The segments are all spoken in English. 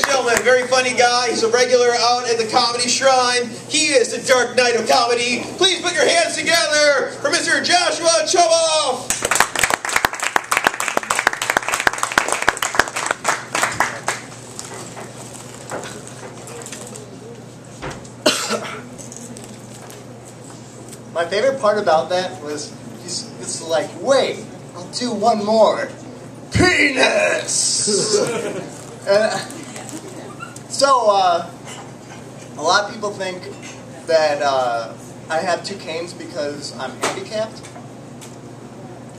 and gentlemen, very funny guy. He's a regular out at the Comedy Shrine. He is the Dark Knight of Comedy. Please put your hands together for Mr. Joshua Choboff. My favorite part about that was he's like, wait, I'll do one more. Penis! A lot of people think that I have two canes because I'm handicapped,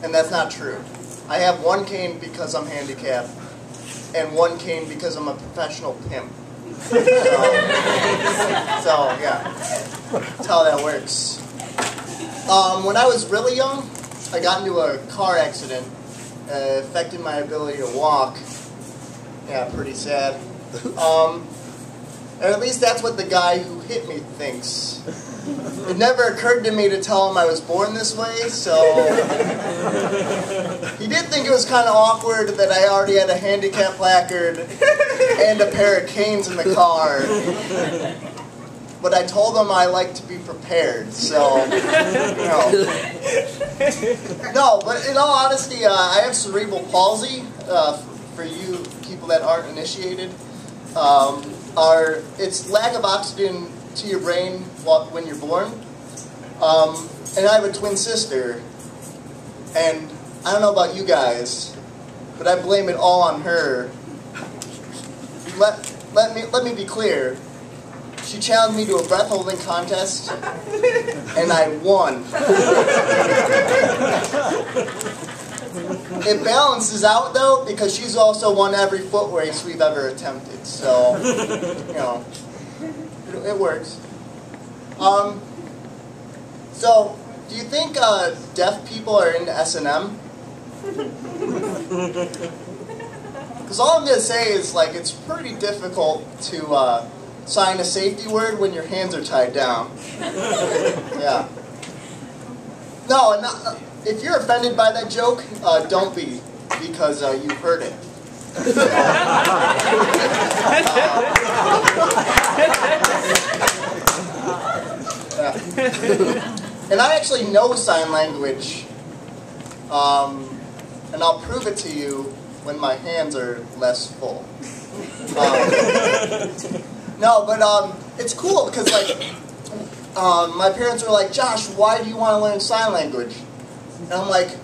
and that's not true. I have one cane because I'm handicapped, and one cane because I'm a professional pimp. So yeah, that's how that works. When I was really young, I got into a car accident. Affected my ability to walk. Yeah, pretty sad. Or at least that's what the guy who hit me thinks. It never occurred to me to tell him I was born this way, so he did think it was kind of awkward that I already had a handicap placard and a pair of canes in the car. But I told him I like to be prepared, so, you know. No, but in all honesty, I have cerebral palsy. For you people that aren't initiated, it's lack of oxygen to your brain when you're born. And I have a twin sister, and I don't know about you guys, but I blame it all on her. Let me be clear. She challenged me to a breath holding contest, and I won. It balances out though, because she's also won every foot race we've ever attempted. So, you know, it works. So, do you think deaf people are into S&M? Because all I'm going to say is, like, it's pretty difficult to sign a safety word when your hands are tied down. Yeah. No, if you're offended by that joke, don't be, because you've heard it. And I actually know sign language, and I'll prove it to you when my hands are less full. No, but it's cool because, like, my parents were like, Josh, why do you want to learn sign language? And I'm like,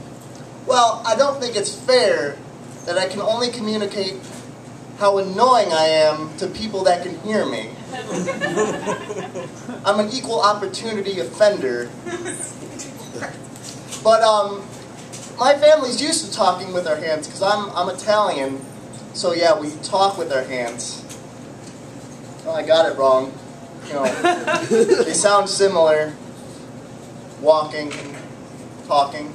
well, I don't think it's fair that I can only communicate how annoying I am to people that can hear me. I'm an equal opportunity offender. But my family's used to talking with our hands because I'm Italian, so yeah, we talk with our hands. Oh, I got it wrong. You know, they sound similar. Walking and talking.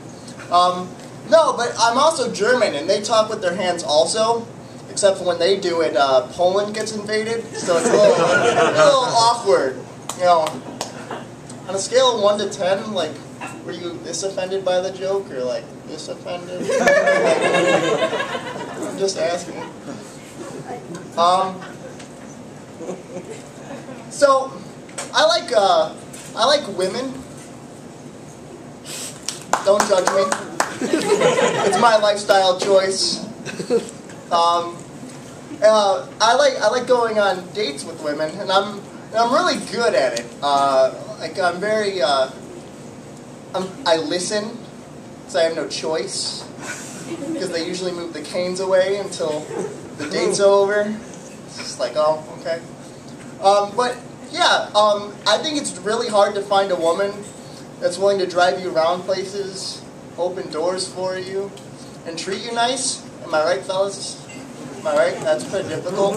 No, but I'm also German, and they talk with their hands also. Except for when they do it, Poland gets invaded, so it's a little awkward. You know, on a scale of 1 to 10, like, were you this offended by the joke, or like this offended? I'm just asking. So, I like women. Don't judge me. It's my lifestyle choice. I like going on dates with women, and I'm really good at it. Like I'm very I listen, because I have no choice, because they usually move the canes away until the date's over. It's just like, oh, okay. But yeah, I think it's really hard to find a woman that's willing to drive you around places, open doors for you, and treat you nice. Am I right, fellas? Am I right? That's pretty difficult.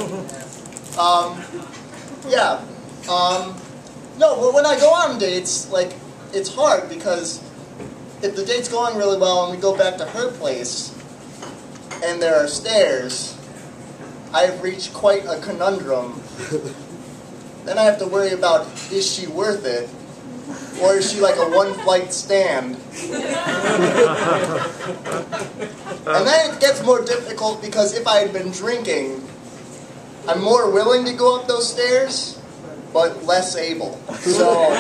Yeah. No, but when I go on dates, like, it's hard because if the date's going really well and we go back to her place and there are stairs, I've reached quite a conundrum. Then I have to worry about, is she worth it? Or is she like a one-flight stand? And then it gets more difficult because if I had been drinking, I'm more willing to go up those stairs, but less able. So,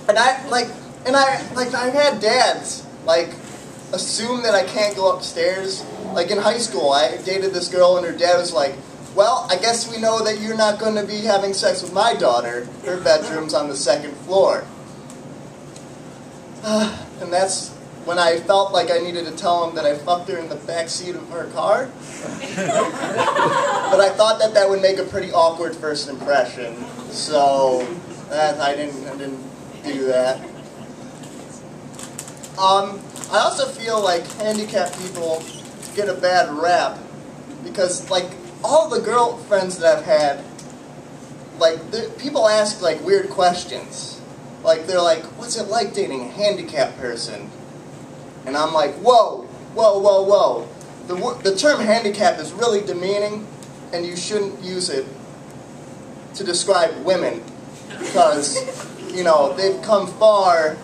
I've had dads assume that I can't go upstairs. Like in high school, I dated this girl and her dad was like, well, I guess we know that you're not going to be having sex with my daughter. Her bedroom's on the 2nd floor. And that's when I felt like I needed to tell him that I fucked her in the back seat of her car. But I thought that would make a pretty awkward first impression. So I didn't do that. I also feel like handicapped people get a bad rap because all the girlfriends that I've had, people ask weird questions. They're like, what's it like dating a handicapped person? And I'm like, whoa, whoa, whoa, whoa. The term handicap is really demeaning, and you shouldn't use it to describe women because, they've come far.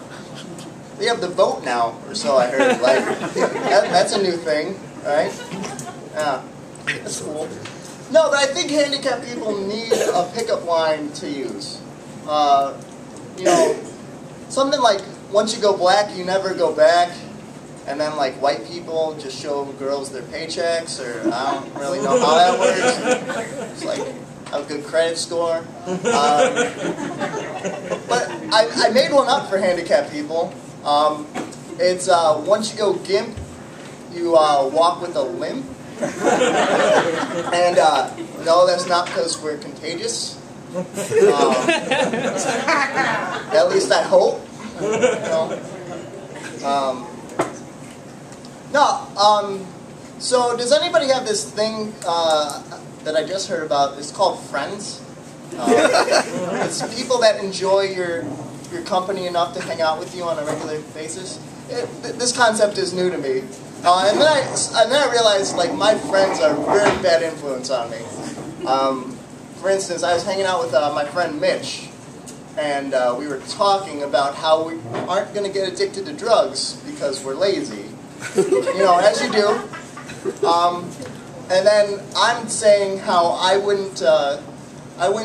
They have the vote now, or so I heard. That's a new thing, right? Yeah, that's cool. No, but I think handicapped people need a pickup line to use. Something like, once you go black, you never go back. And then white people just show girls their paychecks, or I don't really know how that works. It's have a good credit score. But I made one up for handicapped people. It's once you go gimp, you walk with a limp. And no, that's not because we're contagious. At least I hope. So does anybody have this thing that I just heard about? It's called friends. It's people that enjoy your company enough to hang out with you on a regular basis. This concept is new to me. And then I realized my friends are a very bad influence on me. For instance, I was hanging out with my friend Mitch, and we were talking about how we aren't going to get addicted to drugs because we're lazy. As you do. And then I'm saying how I wouldn't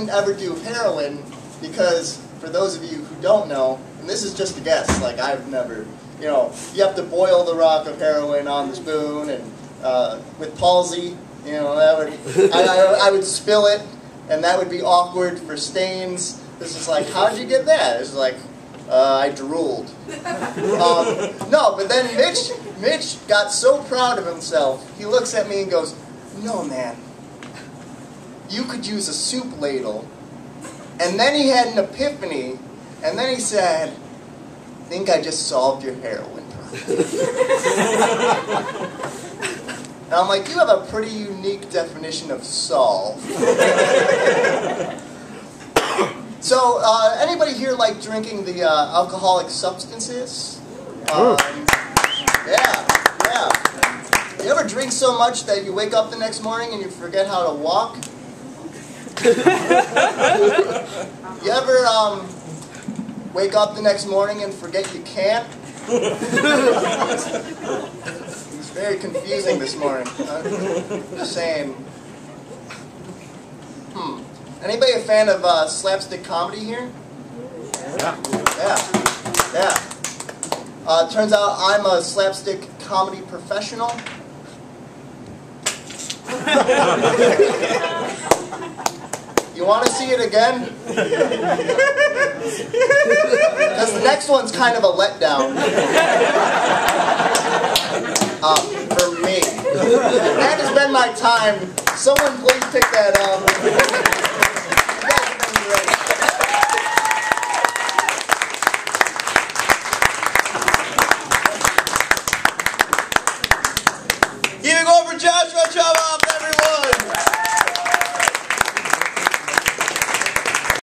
ever do heroin because, for those of you who don't know, and this is just a guess, I've never, you have to boil the rock of heroin on the spoon, and with palsy, I would spill it, and that would be awkward for stains. This is how'd you get that? It's I drooled. No, but then Mitch got so proud of himself, he looks at me and goes, no, man, you could use a soup ladle. And then he had an epiphany, and then he said, I think I just solved your heroin problem. And I'm like, you have a pretty unique definition of solve. So, anybody here like drinking the alcoholic substances? Yeah. You ever drink so much that you wake up the next morning and you forget how to walk? You ever wake up the next morning and forget you can't? It's very confusing this morning. Just saying. Anybody a fan of slapstick comedy here? Yeah. Turns out I'm a slapstick comedy professional. You want to see it again? Because the next one's kind of a letdown. For me. That has been my time. Someone please pick that up. Keep it going for Joshua